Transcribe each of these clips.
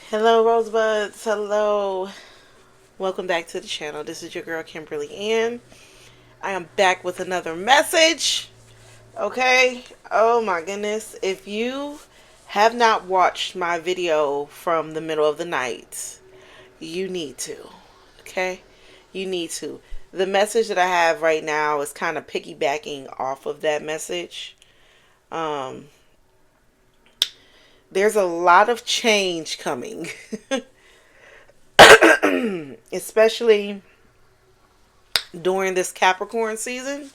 Hello, Rosebuds. Hello. Welcome back to the channel. This is your girl, Kimberly, and I am back with another message. Okay? Oh my goodness. If you have not watched my video from the middle of the night, you need to. Okay? You need to. The message that I have right now is kind of piggybacking off of that message. Um, there's a lot of change coming. Especially during this Capricorn season.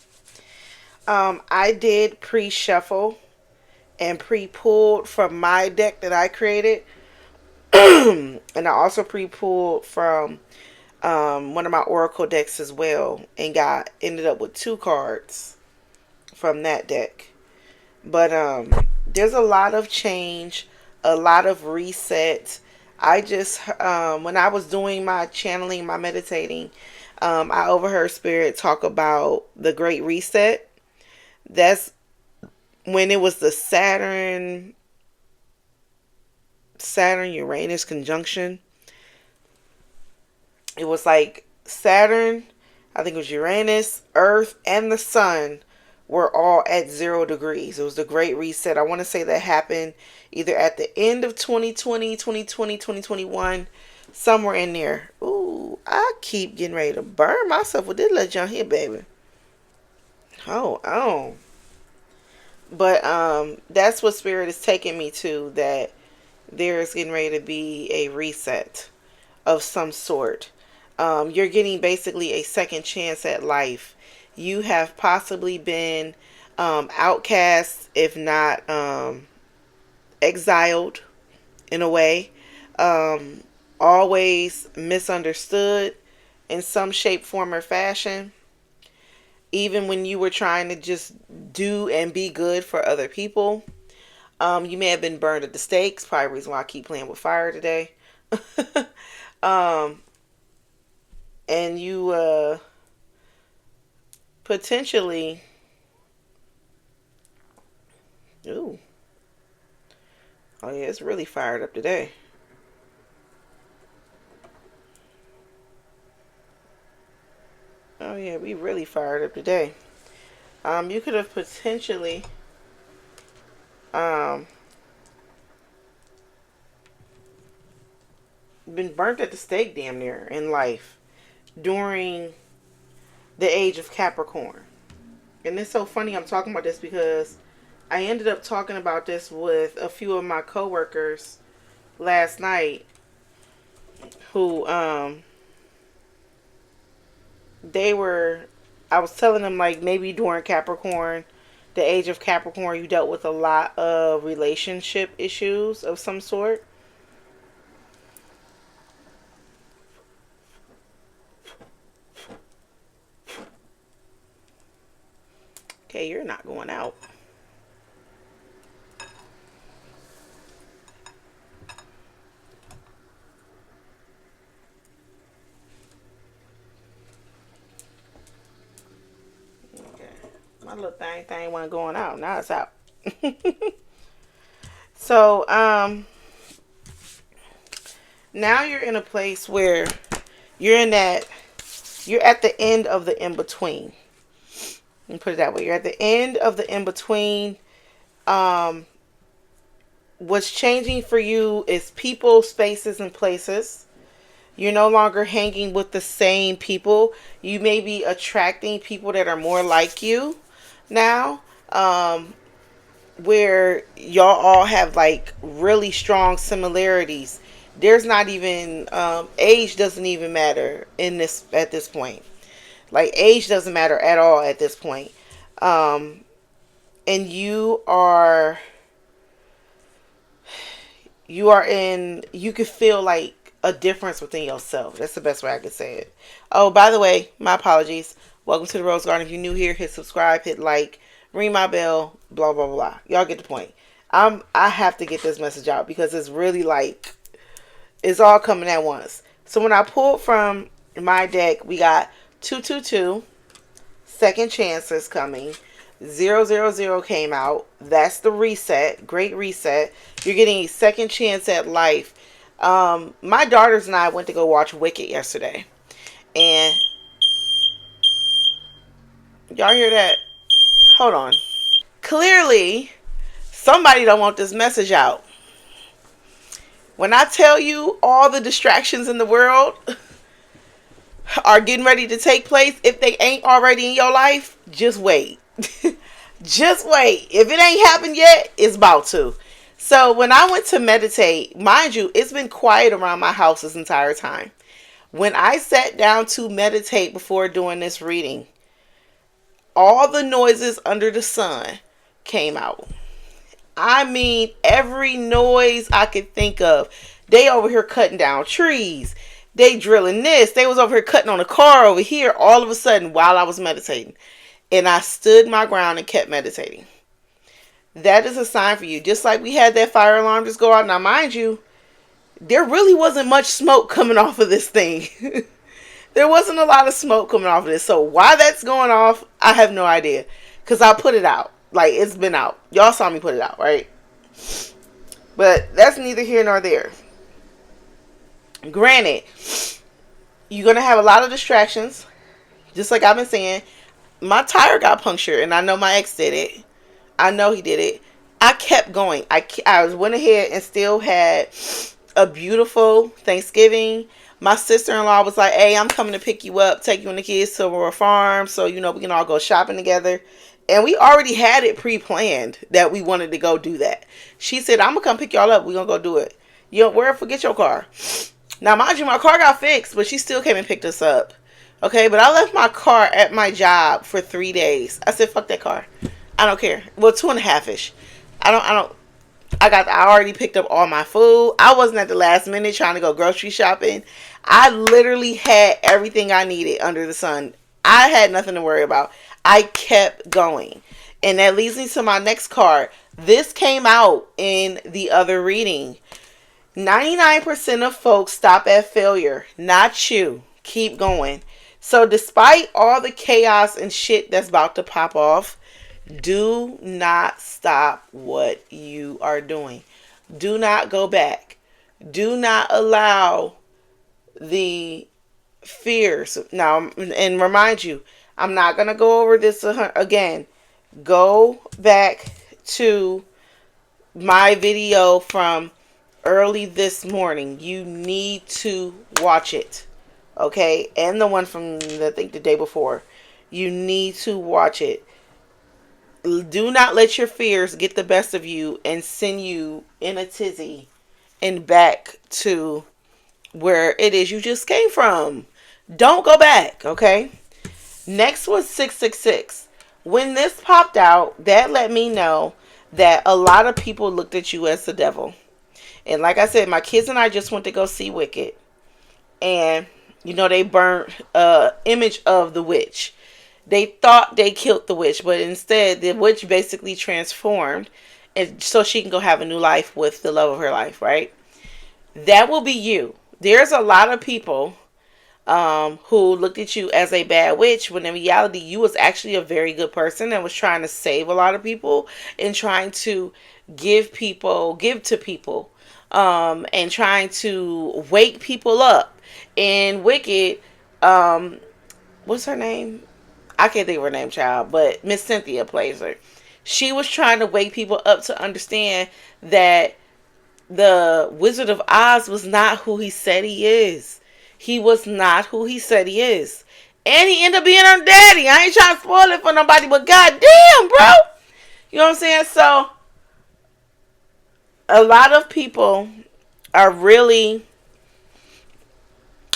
I did pre-shuffle and pre-pulled from my deck that I created. And I also pre-pulled from one of my Oracle decks as well. And ended up with 2 cards from that deck. But there's a lot of change, a lot of reset. I just, when I was doing my channeling, my meditating, I overheard Spirit talk about the Great Reset. That's when it was the Saturn Uranus conjunction. It was like Saturn, I think it was Uranus, Earth, and the Sun were all at 0 degrees. It was the Great Reset. I want to say that happened either at the end of 2020, 2020, 2021, somewhere in there. Ooh, I keep getting ready to burn myself with this little junk here, baby. Oh. But that's what Spirit is taking me to, that there is getting ready to be a reset of some sort. You're getting basically a second chance at life. You have possibly been outcast, if not exiled in a way. Always misunderstood in some shape, form, or fashion. Even when you were trying to just do and be good for other people. You may have been burned at the stakes. Probably the reason why I keep playing with fire today. um, and you potentially... Ooh. Oh yeah, it's really fired up today. Oh yeah, we really fired up today. You could have potentially um been burnt at the stake damn near in life during the age of Capricorn. And it's so funny I'm talking about this because I ended up talking about this with a few of my coworkers last night who I was telling them, like, maybe during Capricorn, the age of Capricorn, you dealt with a lot of relationship issues of some sort. Okay, you're not going out. Okay. My little thing wasn't going out. Now it's out. So, now you're in a place where you're in that, you're at the end of the in-between. Let me put it that way. You're at the end of the in-between. Um, what's changing for you is people, spaces, and places. You're no longer hanging with the same people. You may be attracting people that are more like you now. Where y'all all have like really strong similarities. There's not even age doesn't even matter in this at this point. Like, age doesn't matter at all at this point. And you can feel like a difference within yourself. That's the best way I could say it. Oh, by the way, my apologies. Welcome to the Rose Garden. If you're new here, hit subscribe, hit like, ring my bell, blah blah blah. Y'all get the point. I have to get this message out because it's really like it's all coming at once. So when I pulled from my deck, we got 222, second chances coming. 000 came out. That's the reset. Great reset. You're getting a second chance at life. My daughters and I went to go watch Wicked yesterday. And y'all hear that? Hold on. Clearly, somebody don't want this message out. When I tell you all the distractions in the world are getting ready to take place, if they ain't already in your life, just wait. Just wait. If it ain't happened yet, it's about to. So when I went to meditate, mind you, it's been quiet around my house this entire time. When I sat down to meditate before doing this reading, all the noises under the sun came out. I mean, every noise I could think of. They over here cutting down trees. They drilling this. They was over here cutting on a car over here all of a sudden while I was meditating. And I stood my ground and kept meditating. That is a sign for you. Just like we had that fire alarm just go out. Now, mind you, there really wasn't much smoke coming off of this thing. There wasn't a lot of smoke coming off of this. So why that's going off, I have no idea. Because I put it out. Like, it's been out. Y'all saw me put it out, right? But that's neither here nor there. Granted, you're going to have a lot of distractions. Just like I've been saying. My tire got punctured. And I know my ex did it. I know he did it. I kept going. I went ahead and still had a beautiful Thanksgiving. My sister-in-law was like, hey, I'm coming to pick you up, take you and the kids to a farm so, we can all go shopping together. And we already had it pre-planned that we wanted to go do that. She said, I'm going to come pick y'all up. We're going to go do it. You don't worry, forget your car. Now, mind you, my car got fixed, but she still came and picked us up. Okay, but I left my car at my job for 3 days. I said, fuck that car. I don't care. Well, 2.5-ish. I already picked up all my food. I wasn't at the last minute trying to go grocery shopping. I literally had everything I needed under the sun. I had nothing to worry about. I kept going. And that leads me to my next card. This came out in the other reading. 99% of folks stop at failure. Not you. Keep going. So despite all the chaos and shit that's about to pop off, do not stop what you are doing. Do not go back. Do not allow the fears. Now, and remind you, I'm not going to go over this again. Go back to my video from early this morning. You need to watch it. Okay? And the one from, I think, the day before. You need to watch it. Do not let your fears get the best of you and send you in a tizzy and back to where it is you just came from. Don't go back, okay? Next was 666. When this popped out, that let me know that a lot of people looked at you as the devil. And like I said, my kids and I just went to go see Wicked. And, they burnt an image of the witch. They thought they killed the witch, but instead the witch basically transformed and so she can go have a new life with the love of her life, right? That will be you. There's a lot of people who looked at you as a bad witch when in reality you was actually a very good person and was trying to save a lot of people and trying to give to people and trying to wake people up. And Wicked, what's her name? I can't think of her name, child, but Miss Cynthia plays her. She was trying to wake people up to understand that the Wizard of Oz was not who he said he is. He was not who he said he is. And he ended up being her daddy. I ain't trying to spoil it for nobody, but goddamn, bro. You know what I'm saying? So, a lot of people are really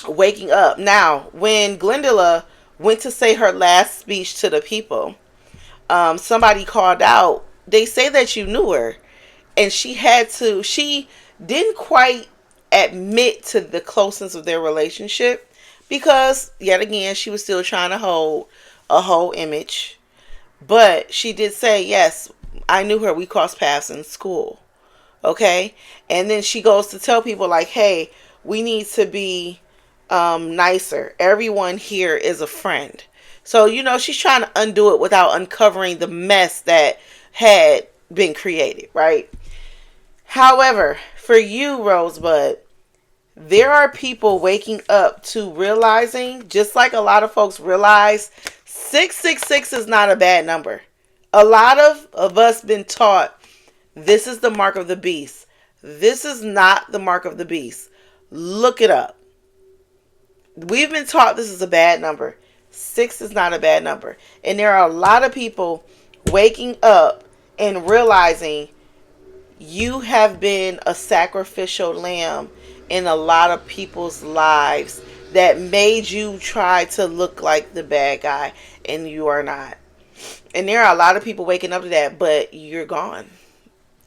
waking up. Now, when Glendula went to say her last speech to the people, somebody called out, they say that you knew her. And she didn't quite admit to the closeness of their relationship because, yet again, she was still trying to hold a whole image. But she did say, yes, I knew her. We crossed paths in school. Okay? And then she goes to tell people like, hey, we need to be nicer. Everyone here is a friend. So, she's trying to undo it without uncovering the mess that had been created, right? However, for you, Rosebud, There are people waking up to realizing, just like a lot of folks realize, 666 is not a bad number. A lot of us been taught this is the mark of the beast. This is not the mark of the beast. Look it up. We've been taught this is a bad number. 6 is not a bad number. And there are a lot of people waking up and realizing you have been a sacrificial lamb in a lot of people's lives that made you try to look like the bad guy, and you are not. And there are a lot of people waking up to that, but you're gone.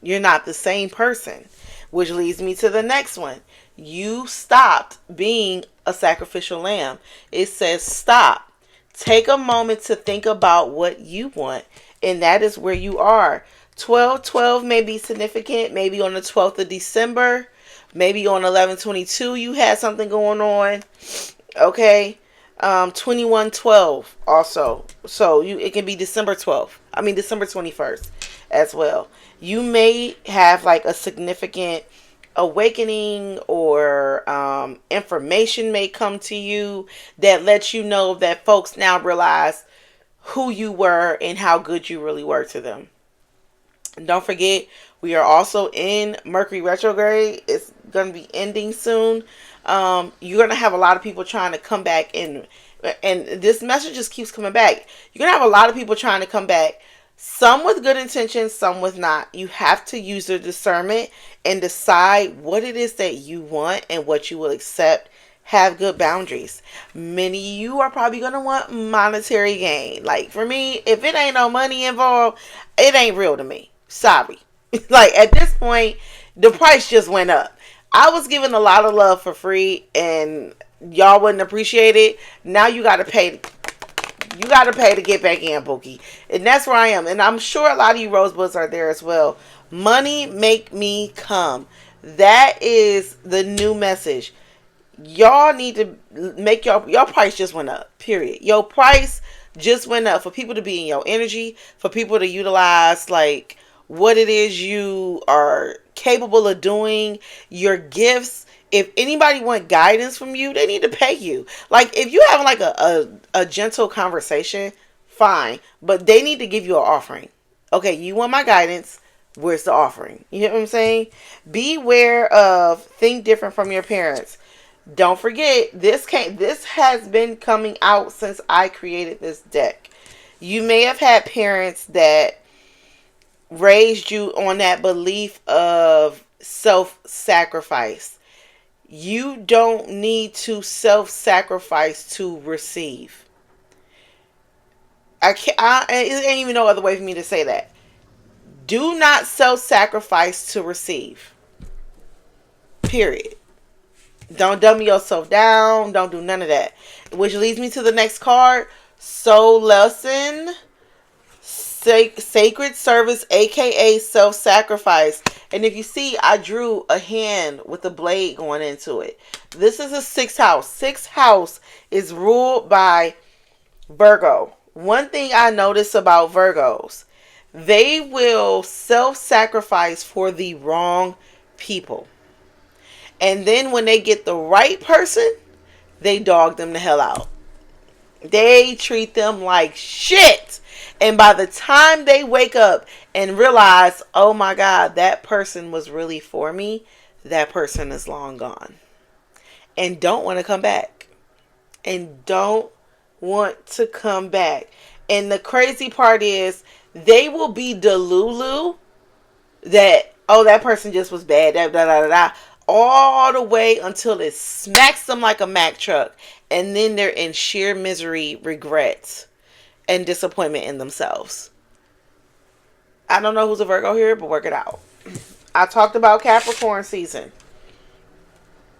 You're not the same person. Which leads me to the next one. You stopped being a sacrificial lamb. It says stop. Take a moment to think about what you want. And that is where you are. 12/12 may be significant. Maybe on the 12th of December. Maybe on 11/22 you had something going on. Okay. 21/12 also. So it can be December 12th. I mean December 21st as well. You may have like a significant awakening, or information may come to you that lets you know that folks now realize who you were and how good you really were to them. And don't forget, we are also in Mercury retrograde. It's going to be ending soon. You're going to have a lot of people trying to come back in, and this message just keeps coming back. You're going to have a lot of people trying to come back. Some with good intentions, some with not. You have to use your discernment and decide what it is that you want and what you will accept. Have good boundaries. Many of you are probably going to want monetary gain. Like for me, if it ain't no money involved, it ain't real to me. Sorry. Like at this point, the price just went up. I was giving a lot of love for free and y'all wouldn't appreciate it. Now you got to pay. You got to pay to get back in, Pookie. And that's where I am. And I'm sure a lot of you Rosebuds are there as well. Money make me come. That is the new message. Y'all need to make your price just went up. Period. Your price just went up for people to be in your energy, for people to utilize like what it is you are capable of doing, your gifts. If anybody want guidance from you, they need to pay you. Like if you have like a gentle conversation, fine, but they need to give you an offering. Okay, you want my guidance, where's the offering? You know what I'm saying? Beware of think different from your parents. Don't forget, this has been coming out since I created this deck. You may have had parents that raised you on that belief of self-sacrifice. You don't need to self-sacrifice to receive. It ain't even no other way for me to say that. Do not self-sacrifice to receive. Period. Don't dumb yourself down. Don't do none of that. Which leads me to the next card. Soul Lesson. Sacred Service, aka self-sacrifice. And if you see, I drew a hand with a blade going into it. This is a 6th house. 6th house is ruled by Virgo. One thing I notice about Virgos, they will self-sacrifice for the wrong people. And then when they get the right person, they dog them the hell out. They treat them like shit. And by the time they wake up and realize, oh my God, that person was really for me, that person is long gone. And don't want to come back. And don't want to come back. And the crazy part is, they will be delulu that, oh, that person just was bad, da da da da, all the way until it smacks them like a Mack truck. And then they're in sheer misery, regrets, and disappointment in themselves. I don't know who's a Virgo here, but work it out. I talked about Capricorn season.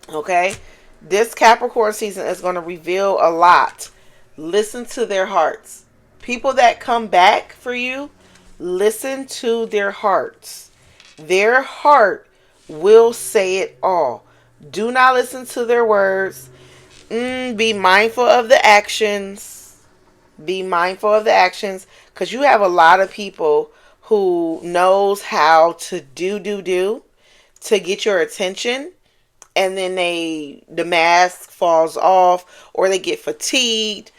Okay? This Capricorn season is going to reveal a lot. Listen to their hearts. People that come back for you, listen to their hearts. Their heart will say it all. Do not listen to their words. Be mindful of the actions. Be mindful of the actions, because you have a lot of people who knows how to do to get your attention, and then the mask falls off, or they get fatigued.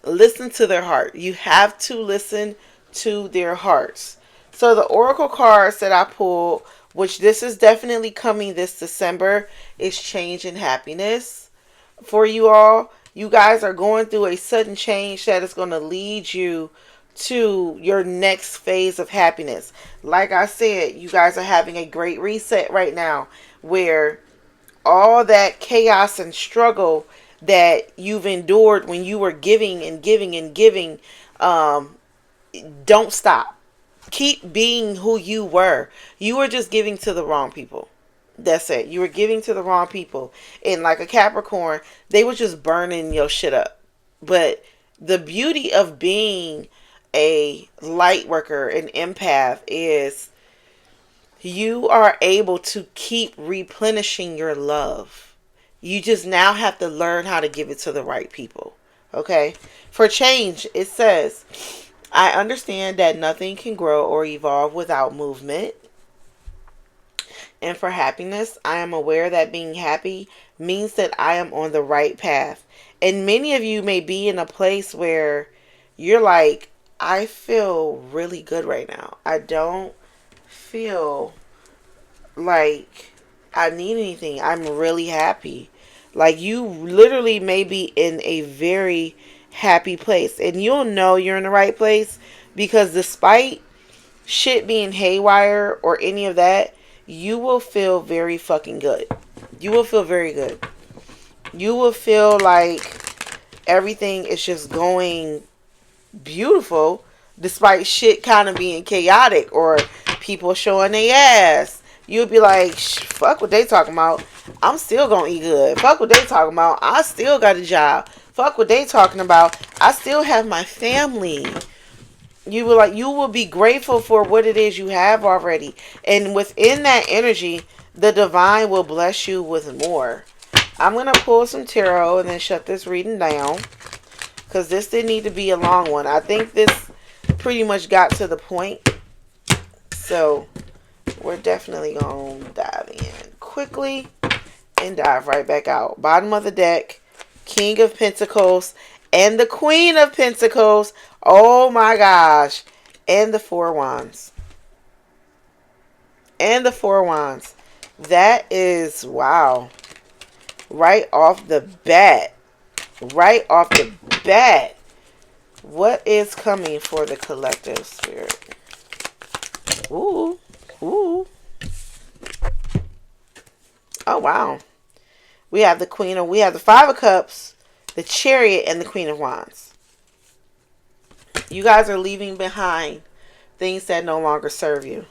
Listen to their heart. You have to listen to their hearts. So the oracle cards that I pulled, which this is definitely coming this December, is change and happiness for you all. You guys are going through a sudden change that is going to lead you to your next phase of happiness. Like I said, you guys are having a great reset right now, where all that chaos and struggle that you've endured when you were giving and giving and giving, don't stop. Keep being who you were. You were just giving to the wrong people. That's it. You were giving to the wrong people. And like a Capricorn, they were just burning your shit up. But the beauty of being a light worker, an empath, is you are able to keep replenishing your love. You just now have to learn how to give it to the right people. Okay? For change, it says, I understand that nothing can grow or evolve without movement. And for happiness, I am aware that being happy means that I am on the right path. And many of you may be in a place where you're like, I feel really good right now. I don't feel like I need anything. I'm really happy. Like, you literally may be in a very happy place. And you'll know you're in the right place because despite shit being haywire or any of that, you will feel very fucking good. You will feel very good. You will feel like everything is just going beautiful despite shit kind of being chaotic or people showing their ass. You'll be like, fuck what they talking about. I'm still gonna eat good. Fuck what they talking about. I still got a job. Fuck what they talking about. I still have my family. You will be grateful for what it is you have already. And within that energy, the divine will bless you with more. I'm going to pull some tarot and then shut this reading down, because this didn't need to be a long one. I think this pretty much got to the point. So we're definitely going to dive in quickly and dive right back out. Bottom of the deck, King of Pentacles and the Queen of Pentacles. Oh my gosh. And the Four Wands. And the Four Wands. That is, wow. Right off the bat. Right off the bat. What is coming for the collective spirit? Ooh. Ooh. Oh, wow. We have the Five of Cups, the Chariot, and the Queen of Wands. You guys are leaving behind things that no longer serve you.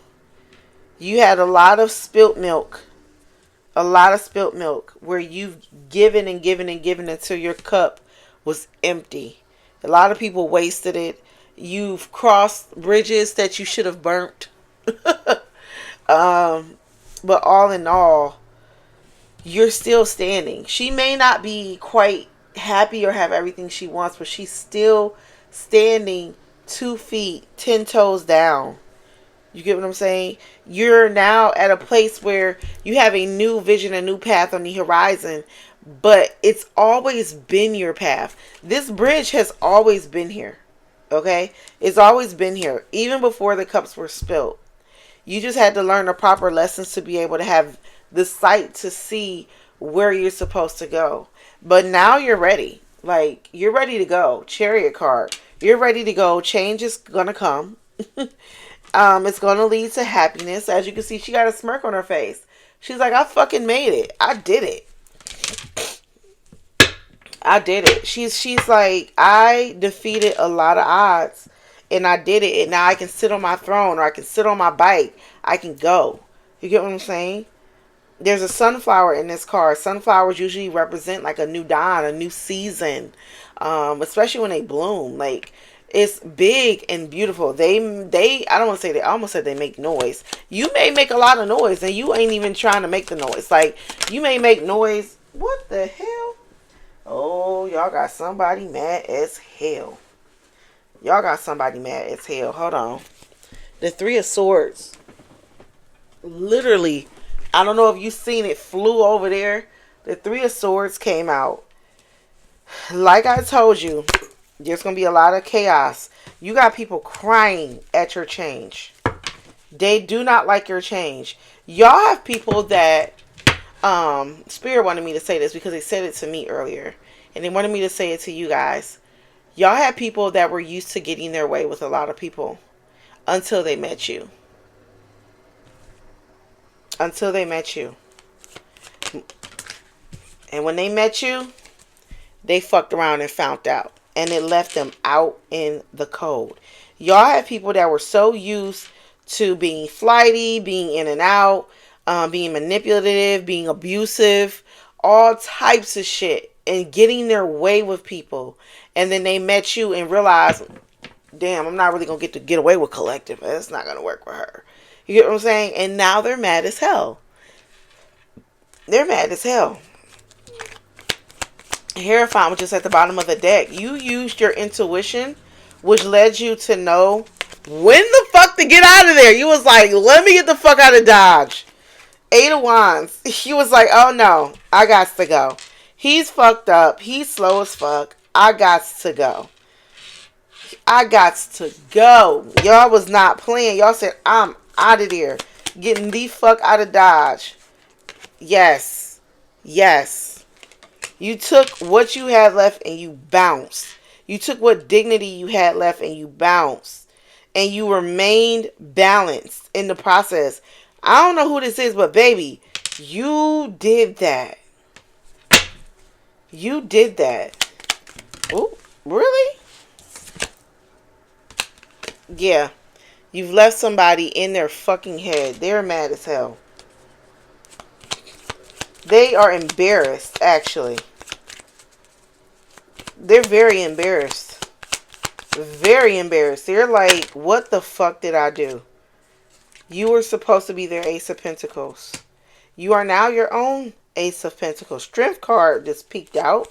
You had a lot of spilt milk. A lot of spilt milk where you've given and given and given until your cup was empty. A lot of people wasted it. You've crossed bridges that you should have burnt. But all in all, you're still standing. She may not be quite happy or have everything she wants, but she's still standing 2 feet, 10 toes down. You get what I'm saying? You're now at a place where you have a new vision, a new path on the horizon, but it's always been your path. This bridge has always been here. Okay? It's always been here, even before the cups were spilled. You just had to learn the proper lessons to be able to have the sight to see where you're supposed to go. But now you're ready. Like, you're ready to go. Chariot card. You're ready to go. Change is going to come. It's going to lead to happiness. As you can see, she got a smirk on her face. She's like, I fucking made it. I did it. I did it. She's like, I defeated a lot of odds and I did it. And now I can sit on my throne, or I can sit on my bike. I can go. You get what I'm saying? There's a sunflower in this card. Sunflowers usually represent like a new dawn, a new season. Especially when they bloom. Like, it's big and beautiful. I don't want to say they, I almost said they make noise. You may make a lot of noise and you ain't even trying to make the noise. Like, you may make noise. What the hell? Oh, y'all got somebody mad as hell. Y'all got somebody mad as hell. Hold on. The Three of Swords literally I don't know if you've seen it, flew over there. The Three of Swords came out. Like I told you, there's going to be a lot of chaos. You got people crying at your change. They do not like your change. Y'all have people that, Spirit wanted me to say this because they said it to me earlier. And they wanted me to say it to you guys. Y'all have people that were used to getting their way with a lot of people until they met you. Until they met you. And when they met you, they fucked around and found out. And it left them out in the cold. Y'all have people that were so used to being flighty, being in and out, being manipulative, being abusive, all types of shit, and getting their way with people. And then they met you and realized, damn, I'm not really going to get away with Collective. That's not going to work for her. You get what I'm saying? And now they're mad as hell. They're mad as hell. Hierophant, which is at the bottom of the deck. You used your intuition, which led you to know when the fuck to get out of there. You was like, let me get the fuck out of Dodge. 8 of Wands. He was like, oh no, I got to go. He's fucked up. He's slow as fuck. I got to go. I got to go. Y'all was not playing. Y'all said, I'm out of there. Getting the fuck out of Dodge. Yes. Yes. You took what you had left and you bounced. You took what dignity you had left and you bounced. And you remained balanced in the process. I don't know who this is, but baby, you did that. You did that. Oh, really? Yeah. You've left somebody in their fucking head. They're mad as hell. They are embarrassed, actually. They're very embarrassed. Very embarrassed. They're like, what the fuck did I do? You were supposed to be their Ace of Pentacles. You are now your own Ace of Pentacles. Strength card just peeked out.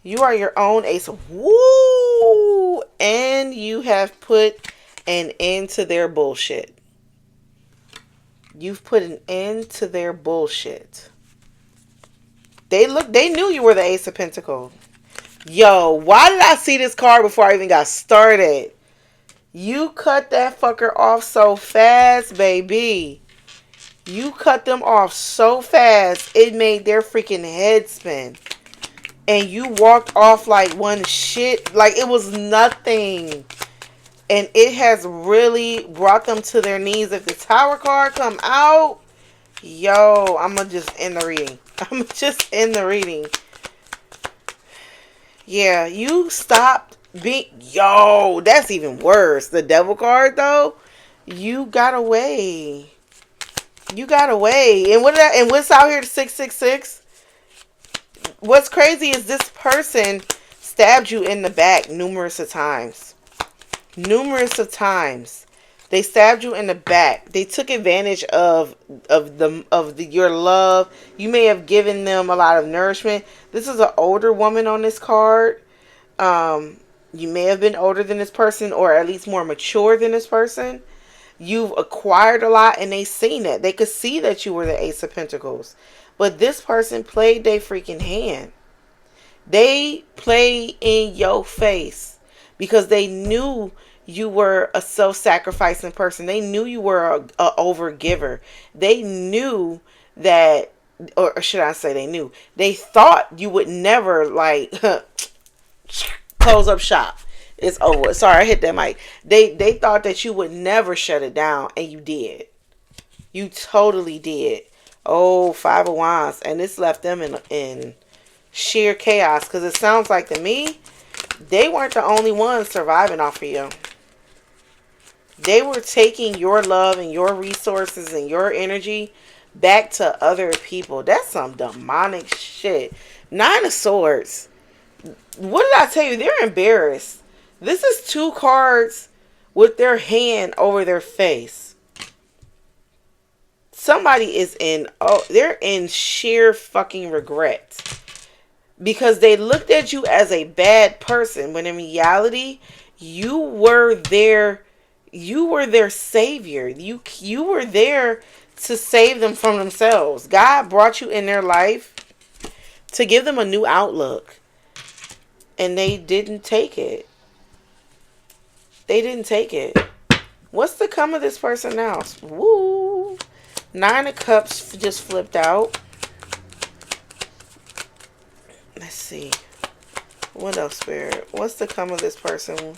You are your own Ace of... Woo! And you have put an end to their bullshit. You've put an end to their bullshit. They knew you were the Ace of Pentacles. Yo, why did I see this card before I even got started? You cut that fucker off so fast, baby. You cut them off so fast, it made their freaking head spin. And you walked off like one shit, like it was nothing. And it has really brought them to their knees. If the Tower card come out, yo, I'm going to just end the reading. I'm just in the reading. Yeah, you stopped being... Yo, that's even worse. The Devil card, though, you got away. You got away. And what's out here, 666? What's crazy is this person stabbed you in the back numerous of times. Numerous of times. They stabbed you in the back. They took advantage of your love. You may have given them a lot of nourishment. This is an older woman on this card. You may have been older than this person, or at least more mature than this person. You've acquired a lot, and they seen it. They could see that you were the Ace of Pentacles. But this person played their freaking hand. They played in your face because they knew you were a self-sacrificing person. They knew you were a overgiver. They knew that, or should I say they knew, they thought you would never like close up shop. It's over. Sorry, I hit that mic. They thought that you would never shut it down, and you did. You totally did. Oh, 5 of Wands. And this left them in sheer chaos, because it sounds like to me, they weren't the only ones surviving off of you. They were taking your love and your resources and your energy back to other people. That's some demonic shit. 9 of Swords. What did I tell you? They're embarrassed. This is 2 cards with their hand over their face. Somebody is they're in sheer fucking regret. Because they looked at you as a bad person, when in reality, you were their savior. You were there to save them from themselves. God brought you in their life to give them a new outlook. And they didn't take it. They didn't take it. What's the come of this person now? Woo. 9 of Cups just flipped out. Let's see. What else, Spirit? What's the come of this person?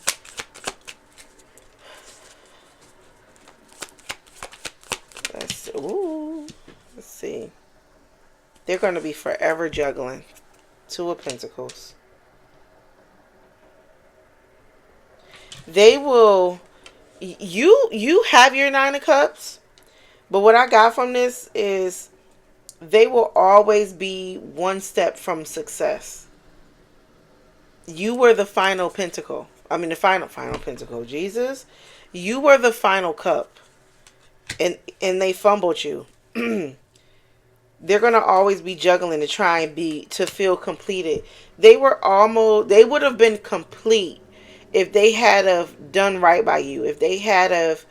Let's see. Ooh. Let's see. They're going to be forever juggling. 2 of Pentacles. They will... You have your 9 of Cups. But what I got from this is they will always be one step from success. You were the final pentacle. I mean, the final pentacle. Jesus. You were the final cup. And they fumbled you. They're going to always be juggling to try and to feel completed. They would have been complete if they had have done right by you. If they had have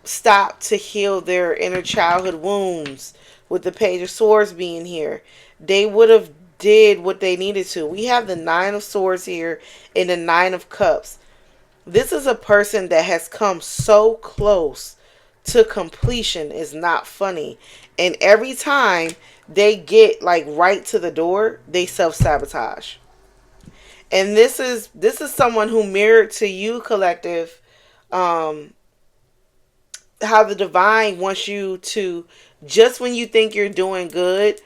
stopped to heal their inner childhood wounds. With the Page of Swords being here, they would have did what they needed to. We have the 9 of Swords here and the 9 of Cups. This is a person that has come so close to completion. Is not funny. And every time they get like right to the door, they self-sabotage. And this is someone who mirrored to you, collective, how the divine wants you to, just when you think you're doing good,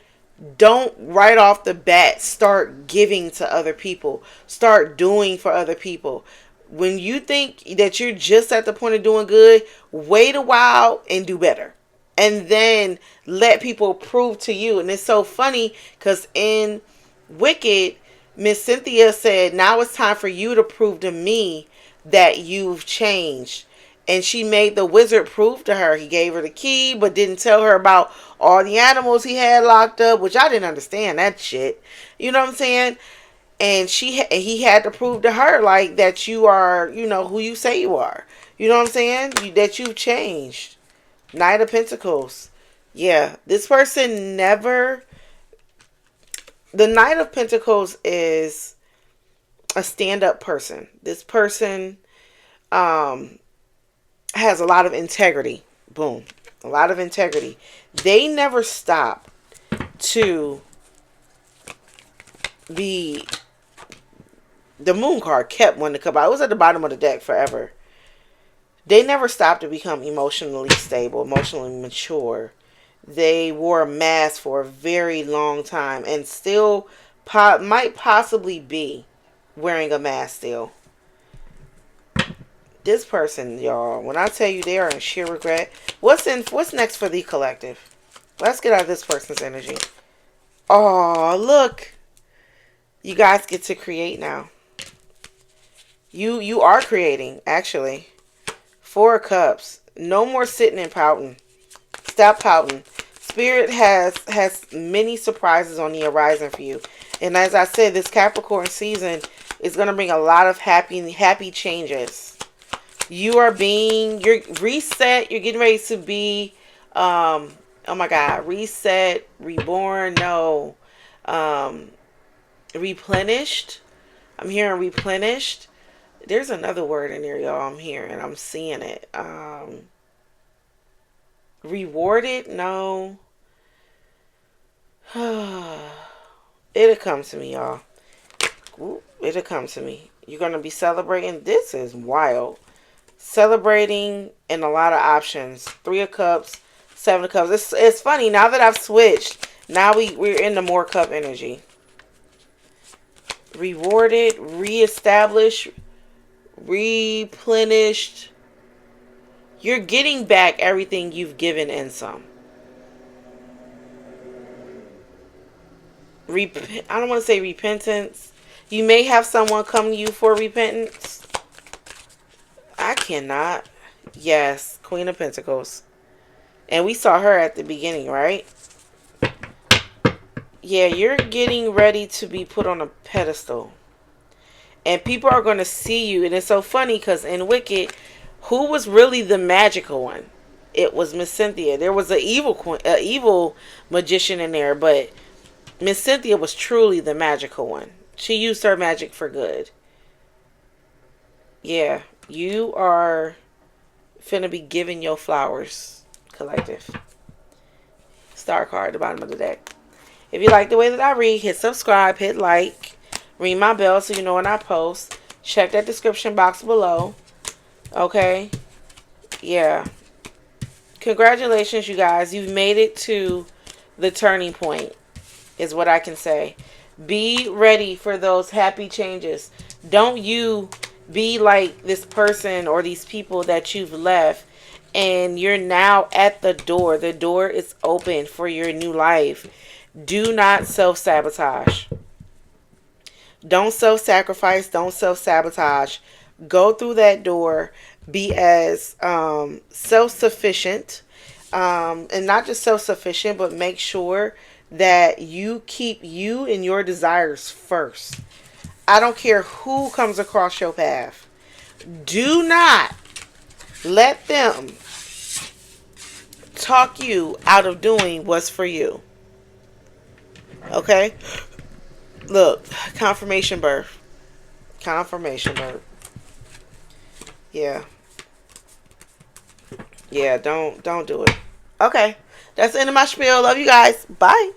don't right off the bat start giving to other people. Start doing for other people. When you think that you're just at the point of doing good, wait a while and do better. And then let people prove to you. And it's so funny because in Wicked, Miss Cynthia said, now it's time for you to prove to me that you've changed. And she made the wizard prove to her. He gave her the key, but didn't tell her about all the animals he had locked up, which I didn't understand that shit. You know what I'm saying? And he had to prove to her, like, that you are, who you say you are. You know what I'm saying? That you've changed. Knight of Pentacles. Yeah, this person never... The Knight of Pentacles is a stand-up person. This person... has a lot of integrity. Boom. A lot of integrity. They never stop to be... The Moon card kept wanting to come out. It was at the bottom of the deck forever. They never stopped to become emotionally stable, emotionally mature. They wore a mask for a very long time and still might possibly be wearing a mask still. This person, y'all, when I tell you they are in sheer regret. What's next for the collective? Let's get out of this person's energy. Oh, look. You guys get to create now. You are creating, actually. 4 of Cups. No more sitting and pouting. Stop pouting. Spirit has many surprises on the horizon for you. And as I said, this Capricorn season is going to bring a lot of happy changes. You're reset. You're getting ready to be, oh my God, reset, reborn, no, replenished. I'm hearing replenished. There's another word in there, y'all. I'm hearing, I'm seeing it. Rewarded, no. It'll come to me, y'all. It'll come to me. You're going to be celebrating. This is wild. Celebrating and a lot of options. 3 of Cups, 7 of Cups. It's funny now that I've switched. Now we're in the more cup energy. Rewarded, reestablished, replenished. You're getting back everything you've given and some. I don't want to say repentance. You may have someone come to you for repentance. I cannot. Yes, Queen of Pentacles. And we saw her at the beginning, right? Yeah, you're getting ready to be put on a pedestal. And people are going to see you. And it's so funny because in Wicked, who was really the magical one? it was Miss Cynthia. There was an evil magician in there, but Miss Cynthia was truly the magical one. She used her magic for good. Yeah, you are finna be giving your flowers, collective. Star card at the bottom of the deck. If you like the way that I read, hit subscribe, hit like, ring my bell so you know when I post. Check that description box below. Okay? Yeah. Congratulations, you guys. You've made it to the turning point, is what I can say. Be ready for those happy changes. Don't you be like this person or these people that you've left and you're now at the door. The door is open for your new life. Do not self-sabotage. Don't self-sacrifice. Don't self-sabotage. Go through that door. Be as self-sufficient. And not just self-sufficient, but make sure that you keep you and your desires first. I don't care who comes across your path. Do not let them talk you out of doing what's for you. Okay? Look, confirmation birth. Confirmation birth. Yeah. Yeah, don't do it. Okay. That's the end of my spiel. Love you guys. Bye.